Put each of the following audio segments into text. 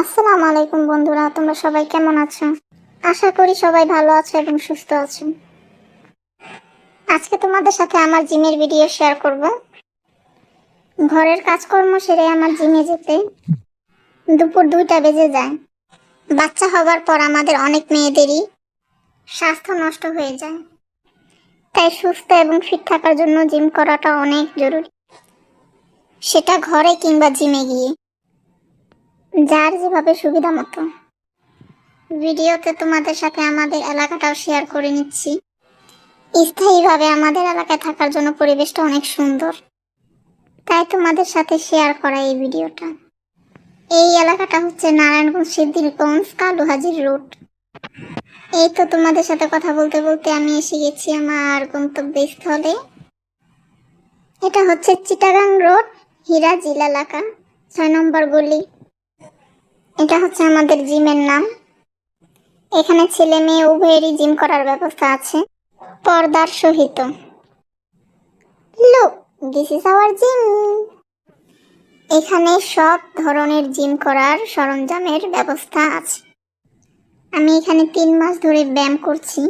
আসসালামু আলাইকুম বন্ধুরা, তোমরা সবাই কেমন আছো? আশা করি সবাই ভালো আছো এবং সুস্থ আছো। আজকে তোমাদের সাথে আমার জিমের ভিডিও শেয়ার করব। ঘরের কাজকর্ম সেরে আমার জিমে যেতে দুপুর 2টা বেজে যায়। বাচ্চা হবার পর আমাদের অনেক মেয়েদেরই স্বাস্থ্য নষ্ট হয়ে যায়, তাই সুস্থ এবং ফিট থাকার জন্য জিম করাটা অনেক জরুরি, সেটা ঘরে কিংবা জিমে গিয়ে, যার যেভাবে সুবিধা মতো। ভিডিওতে তোমাদের সাথে আমাদের এলাকাটাও শেয়ার করে নিচ্ছি। স্থায়ীভাবে আমাদের এলাকায় থাকার জন্য পরিবেশটা অনেক সুন্দর, তাই তোমাদের সাথে শেয়ার করা এই ভিডিওটা। এই এলাকাটা হচ্ছে নারায়ণগঞ্জ সিদ্ধিরগঞ্জ কালুহাজির রোড। এই তো তোমাদের সাথে কথা বলতে বলতে আমি এসে গেছি আমার গন্তব্যস্থলে। এটা হচ্ছে চিটাগাং রোড, হিরাজিল এলাকা, 6 নম্বর গলি। এটা হচ্ছে আমাদের জিমের নাম। এখানে ছেলে মেয়ে উভয়েরই জিম করার ব্যবস্থা আছে, পর্দার সহিত। Look, this is our gym. এখানে সব ধরনের জিম করার সরঞ্জামের ব্যবস্থা আছে। আমি এখানে 3 মাস ধরে ব্যায়াম করছি।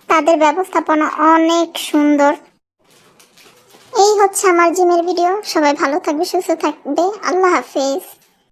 তাদের ব্যবস্থাপনা অনেক সুন্দর। এই হচ্ছে আমার জিমের ভিডিও। সবাই ভালো থাকবে, সুস্থ থাকবে। আল্লাহ হাফেজ।